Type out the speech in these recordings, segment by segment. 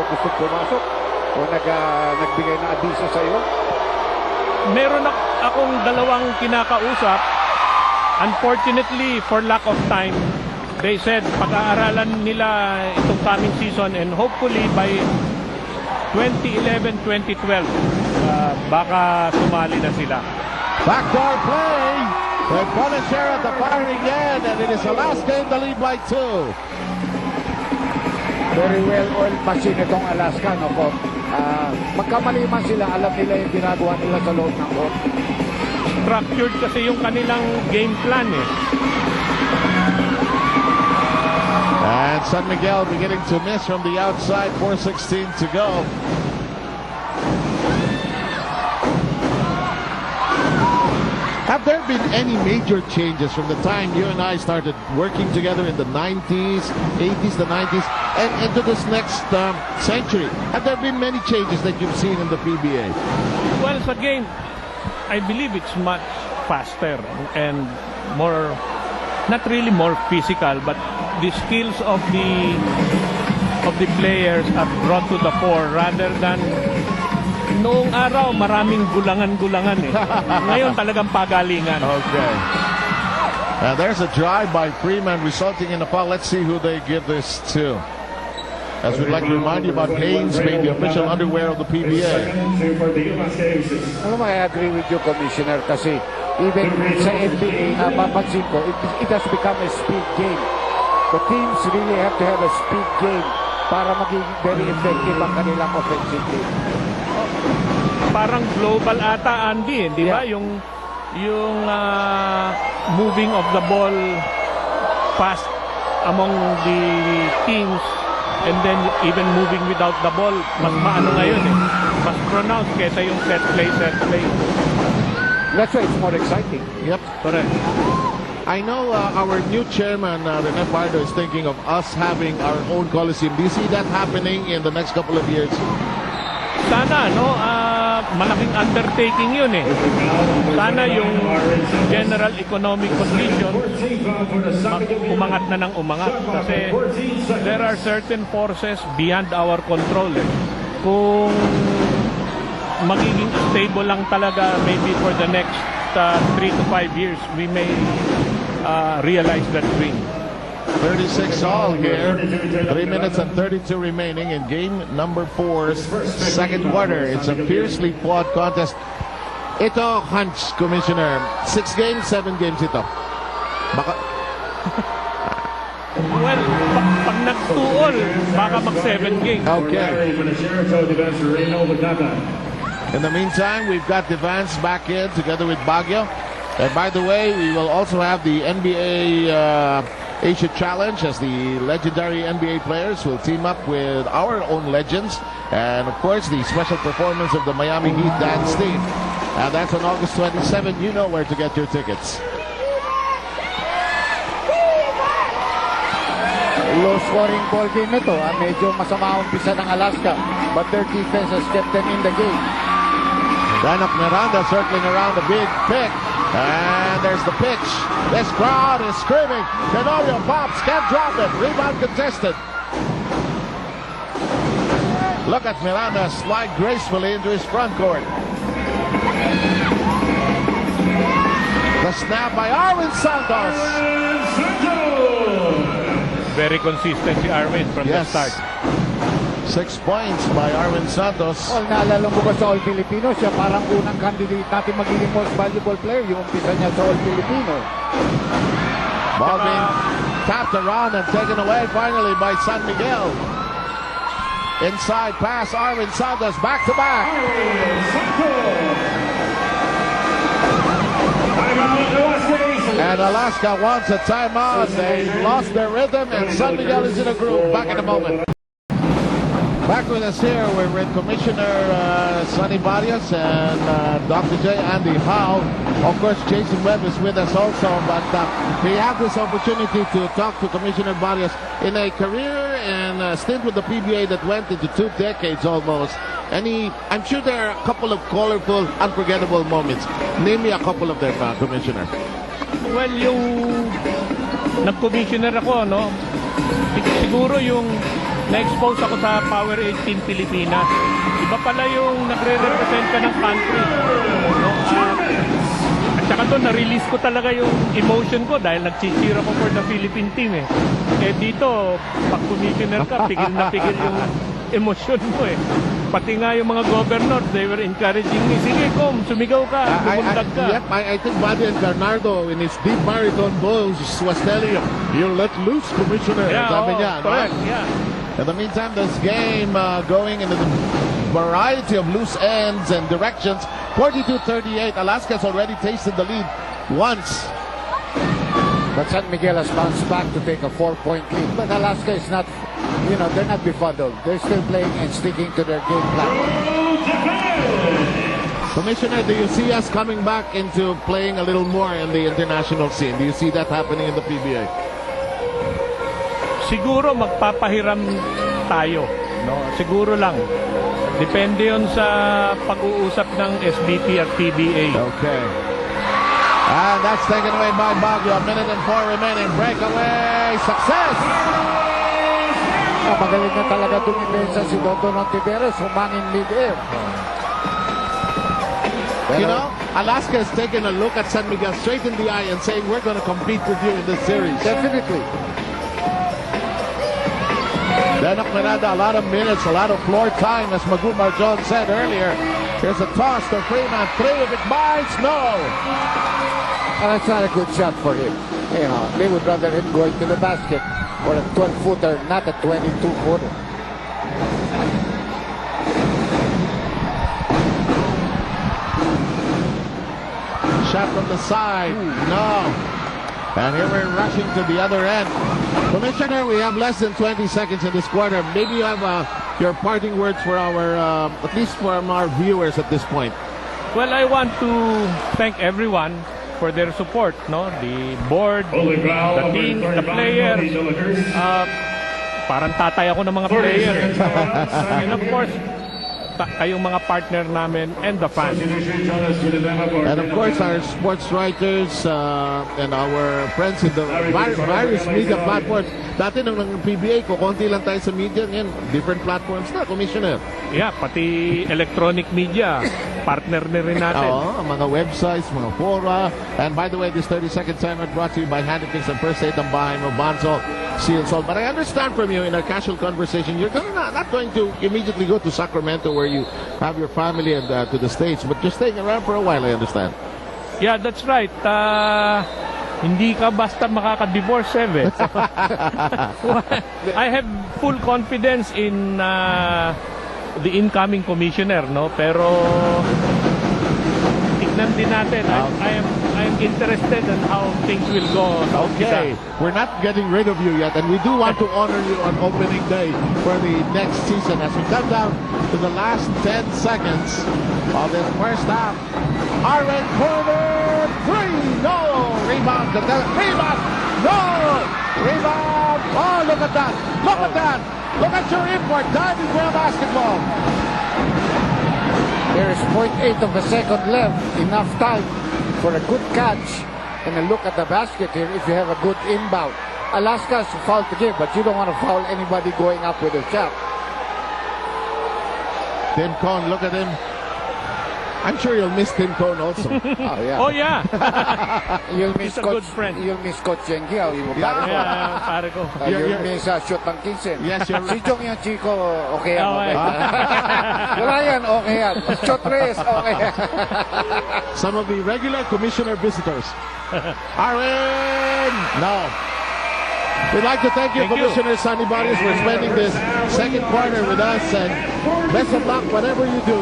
gustong pumasok o nagbigay na abiso sa iyo? Meron akong dalawang kinakausap. Unfortunately, for lack of time, they said pag-aaralan nila itong coming season and hopefully by 2011-2012, baka sumali na sila. Backdoor play with Bonachera at the firing end, and it is Alaska in the lead by 2. Very well-oiled machine itong Alaska, no po. Magkamali man sila, alam nila yung ginagawa nila sa loob ng court. Structured kasi yung kanilang game plan eh. And San Miguel beginning to miss from the outside, 4:16 to go. Have there been any major changes from the time you and I started working together in the 90s, 80s, the 90s, and into this next century? Have there been many changes that you've seen in the PBA? Well, sa game, I believe it's much faster and more, not really more physical, but the skills of the players are brought to the fore rather than noong araw maraming gulangan-gulangan eh. Ngayon talagang pagalingan. Okay. And there's a drive by Freeman resulting in a foul. Let's see who they give this to. As we'd like to remind you about Hanes being the official underwear of the PBA. Alam mo, I agree with you, Commissioner, kasi even sa NBA, napapansin ko, it has become a speed game. The teams really have to have a speed game para maging very effective ang kanilang offensive game. Parang global ata, Andy, di ba? Yeah. Yung moving of the ball fast among the teams and then even moving without the ball, mas maano ngayon eh. Mas pronounced kaysa yung set play. That's why it's more exciting. Yep. Correct. I know our new chairman, Rene Pardo, is thinking of us having our own Coliseum. Do you see that happening in the next couple of years? Sana, no? Malaking undertaking yun eh. Sana yung general economic condition umangat na ng umangat. Kasi there are certain forces beyond our control eh. Kung magiging stable lang talaga maybe for the next 3 to 5 years, we may realize that dream. 36 all here. 3 minutes and 32 remaining in game number 4's second quarter. It's a fiercely fought contest. Ito, Hunch, Commissioner. 6 games, 7 games ito. Baka... Well, pag nag-2-all, baka mag-7 games. Okay. In the meantime, we've got Devance back in together with Baguio. And by the way, we will also have the NBA Asia Challenge as the legendary NBA players will team up with our own legends. And of course, the special performance of the Miami Heat dance team. And that's on August 27. You know where to get your tickets. Low-scoring ball game ito. Medyo masama ang umpisa ng Alaska, but their defense has kept them in the game. Danak Miranda circling around the big pick. And there's the pitch. This crowd is screaming. Tenorio pops, can't drop it. Rebound contested. Look at Miranda slide gracefully into his front court. The snap by Arvin Santos. Very consistent si Arvin from the start. 6 points by Arvin Santos. Well, naalala mo ba sa All-Filipino, siya parang unang candidate natin magiging most valuable player. Yung umpisa niya sa All-Filipino. Ball being tapped around and taken away finally by San Miguel. Inside pass, Arvin Santos back to back. And Alaska wants a timeout. They lost their rhythm and San Miguel is in a groove. Back in a moment. Back with us here, we're with Commissioner Sonny Barrios and Dr. J. Andy Howe. Of course, Jason Webb is with us also, but we have this opportunity to talk to Commissioner Barrios in a career and a stint with the PBA that went into 2 decades almost. And I'm sure there are a couple of colorful, unforgettable moments. Name me a couple of them, Commissioner. Well, yung nag-commissioner ako, no? Siguro yung na-expose ako sa Power 8 Team Pilipinas. Iba pala yung nagre-represent ka ng country. No? At saka doon, na-release ko talaga yung emotion ko dahil nag-cheer ako for the Philippine team eh. Eh dito, pag commissioner ka, pigil na pigil yung emosyon mo eh. Pati nga yung mga governors, they were encouraging me, sige Kom, sumigaw ka, bumundag ka. Yep, I think Buddy and Bernardo in his deep baritone voice was telling him, you let loose, Commissioner. Yeah, Sabi niya, no? correct, yeah. In the meantime, this game going into the variety of loose ends and directions. 42-38. Alaska's already tasted the lead once. But San Miguel has bounced back to take a 4-point lead. But Alaska is not, they're not befuddled. They're still playing and sticking to their game plan. Commissioner, do you see us coming back into playing a little more in the international scene? Do you see that happening in the PBA? Siguro magpapahiram tayo. No? Siguro lang. Depende yun sa pag-uusap ng SBP at PBA. Okay. And that's taken away by Baguio. A minute and 4 remaining. Breakaway. Success! Magaling na talaga dumipensa si Dodon Ontiveros. Humangin mid-air. You know, Alaska has taken a look at San Miguel straight in the eye and saying, we're going to compete with you in this series. Definitely. Denok Miranda, a lot of minutes, a lot of floor time, as Magumar John said earlier. Here's a toss to Freeman. 3 if it bites, no. That's not a good shot for him. They would rather him going to the basket or a 12-footer, not a 22-footer. Shot from the side, no. And here we're rushing to the other end. Commissioner, we have less than 20 seconds in this quarter. Maybe you have your parting words for our, at least for our viewers at this point. Well, I want to thank everyone for their support, no? The board, the team, the players. Parang tatay ako ng mga players. And of course, kayong mga partner namin and the fans. And of course, our sports writers and our friends in the various media platforms. Dati nung PBA ko, konti lang tayo sa media. Ngayon, different platforms na, Commissioner. Yeah, pati electronic media, partner na rin natin. Oo, mga websites, mga fora. And by the way, this 30-second timer brought to you by Handicap's and First Aid ng Bahay Mo, Banzo, Seal Salt. But I understand from you in our casual conversation, you're not going to immediately go to Sacramento where you have your family and to the States, but you're staying around for a while, I understand. Yeah, that's right. Hindi ka basta makaka-divorce, Seve. I have full confidence in the incoming commissioner, no? Pero tignan din natin. I am interested in how things will go. Okay, we're not getting rid of you yet, and we do want to honor you on opening day for the next season as we come down to the last 10 seconds of this first half. Aaron corner 3, no! Rebound, rebound, no! Rebound, oh, look at that, look at that! Look at your import, diving for a basketball. There is 0.8 of a second left, enough time for a good catch and a look at the basket here if you have a good inbound. Alaska has to foul to give, but you don't want to foul anybody going up with a shot. Tim Cone, look at him. I'm sure you'll miss Tim Cone also. Oh, yeah. Oh, yeah. You'll miss He's a Coach, good friend. You'll miss Coach Yengiao. Yeah, pare ko. You'll miss shoot ng 15. Yes, you're Si Jong yung Chico, okay yan. Okay. Wala yan, okay yan. Shot race, okay yan. Some of the regular commissioner visitors. Aaron! No. We'd like to thank you, Commissioner Sonny Barrios, for spending this second quarter with us, and best of luck whatever you do.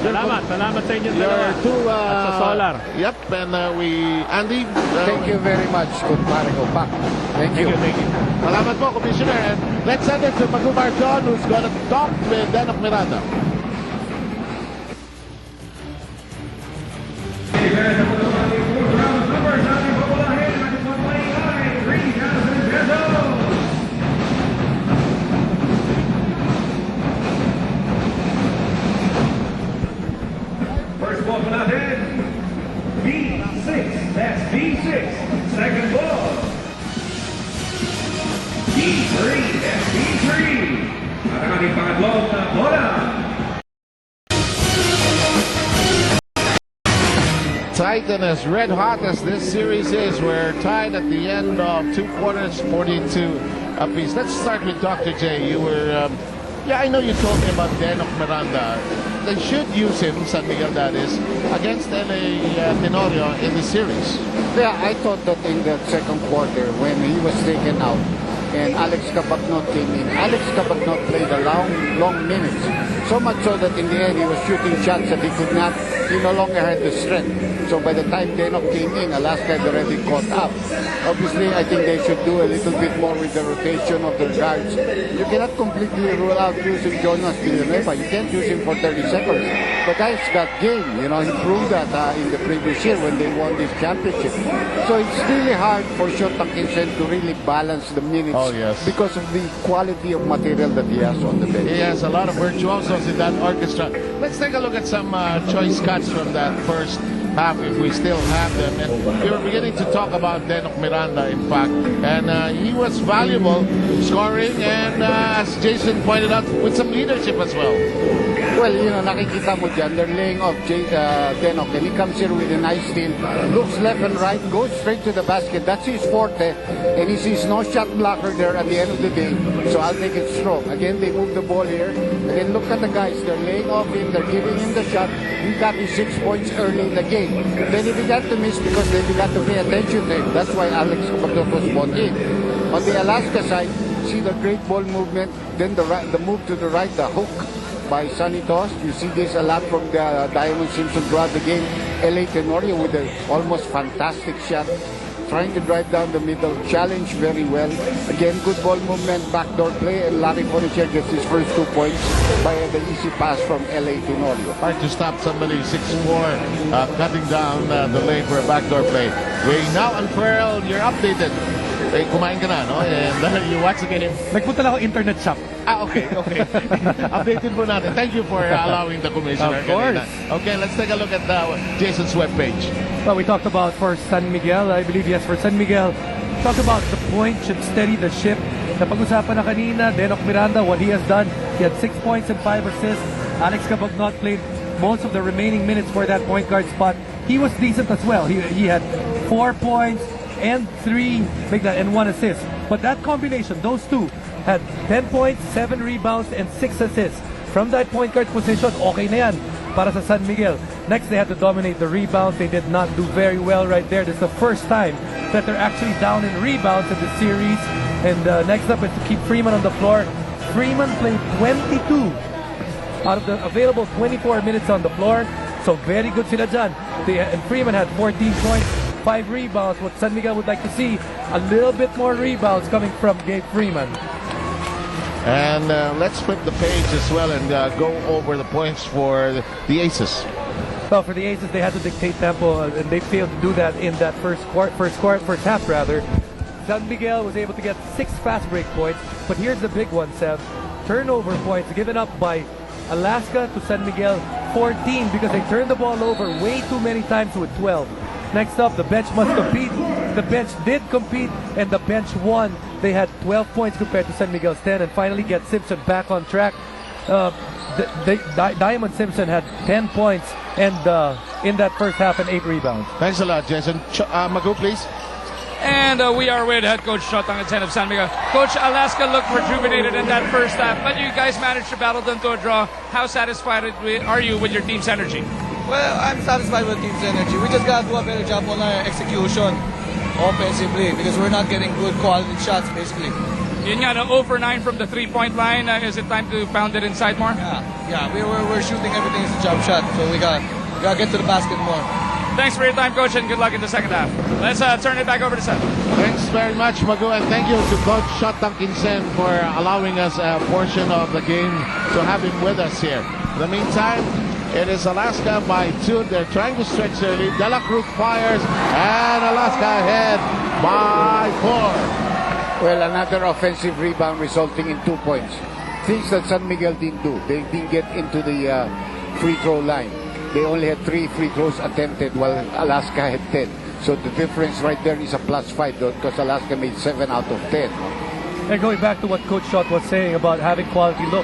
Salamat sa inyo You're dalawa. too, At sa Solar. Yep, and Andy. Thank you very much, good Marico. Thank you. Thank you. Salamat po, Commissioner. And let's send it to Magumar John, who's going to talk with Denok Miranda. First ball for nothing. B6. That's B6. Second ball. B3. That's B3. tight and as red hot as this series is, we're tied at the end of 2 quarters, 42 apiece. Let's start with Dr. J. You were, I know you told me about Denok Miranda. They should use him, San Miguel that is, against LA Tenorio in the series. Yeah, I thought that in the second quarter when he was taken out and Alex Cabagnot came in, Alex Cabagnot played a long minutes. So much so that in the end he was shooting shots that he no longer had the strength. So by the time Denok came in, Alaska had already caught up. Obviously, I think they should do a little bit more with the rotation of their guards. You cannot completely rule out using Jonas Villanueva. You can't use him for 30 seconds. The guy's got game. He proved that in the previous year when they won this championship. So it's really hard for Shot Atkinson to really balance the minutes because of the quality of material that he has on the bench. He has a lot of virtuosos in that orchestra. Let's take a look at some choice cuts from that first half, if we still have them. And we were beginning to talk about Denok Miranda, in fact. And he was valuable scoring and, as Jason pointed out, with some leadership as well. Well, nakikita mo dyan, they're laying off Denok, and he comes here with a nice steal, looks left and right, goes straight to the basket. That's his forte, and he sees no shot blocker there at the end of the day, so I'll take it strong. Again, they move the ball here. Again, look at the guys. They're laying off him. They're giving him the shot. He got his 6 points early in the game. Then he began to miss because they began to pay attention to him. That's why Alex Cabagnot was brought in. On the Alaska side, see the great ball movement, then the move to the right, the hook by Sonny Toss. You see this a lot from the Diamond Simpson throughout the game. LA Tenorio with an almost fantastic shot, trying to drive down the middle, challenge very well. Again, good ball movement, backdoor play, and Larry Fonicher gets his first 2 points by the easy pass from LA Tenorio. Hard to stop somebody 6'4", cutting down the lane for a backdoor play. We now unfurl, you're updated. Eh, kumain ka na, no? And you watch the game. Nagpunta lang ako internet shop. Okay. Updated po natin. Thank you for allowing the commissioner. Of course. Okay, let's take a look at Jason's webpage. Well, we talked about for San Miguel, I believe, yes, for San Miguel, talked about the point should steady the ship. Napag-usapan na kanina, Denok Miranda, what he has done, he had 6 points and 5 assists. Alex Cabagnot played most of the remaining minutes for that point guard spot. He was decent as well. He had 4 points and 3 and 1 assist. But that combination, those two, had 10 points, 7 rebounds, and 6 assists. From that point guard position, okay na yan para sa San Miguel. Next, they had to dominate the rebounds. They did not do very well right there. This is the first time that they're actually down in rebounds in the series. And next up is to keep Freeman on the floor. Freeman played 22 out of the available 24 minutes on the floor. So very good sila dyan. And Freeman had 14 points, 5 rebounds. What San Miguel would like to see, a little bit more rebounds coming from Gabe Freeman. And let's flip the page as well and go over the points for the Aces. Well, for the Aces, they had to dictate tempo, and they failed to do that in that first half rather. San Miguel was able to get 6 fast break points, but here's the big one, Seth. Turnover points given up by Alaska to San Miguel, 14, because they turned the ball over way too many times with 12. Next up, the bench must compete. The bench did compete, and the bench won. They had 12 points compared to San Miguel's 10, and finally get Simpson back on track. Diamond Simpson had 10 points and in that first half and 8 rebounds. Thanks a lot, Jason. Magu, please. And we are with head coach Shot Atkinson of San Miguel. Coach, Alaska looked rejuvenated in that first half, but you guys managed to battle them to a draw. How satisfied are you with your team's energy? Well, I'm satisfied with the team's energy. We just got to do a better job on our execution offensively because we're not getting good quality shots, basically. Yun nga, 0 for 9 from the three-point line. Is it time to pound it inside more? Yeah. We're shooting everything as a jump shot, so we got to get to the basket more. Thanks for your time, Coach, and good luck in the second half. Let's turn it back over to Seth. Thanks very much, Magu, and thank you to Coach Shot Atkinson for allowing us a portion of the game to have him with us here. In the meantime, it is Alaska by 2. They're trying to stretch their lead. De La Cruz fires, and Alaska ahead by 4. Well, another offensive rebound resulting in 2 points. Things that San Miguel didn't do. They didn't get into the free throw line. They only had 3 free throws attempted while Alaska had 10. So the difference right there is a +5 because Alaska made 7 out of 10. And going back to what Coach Shot was saying about having quality look,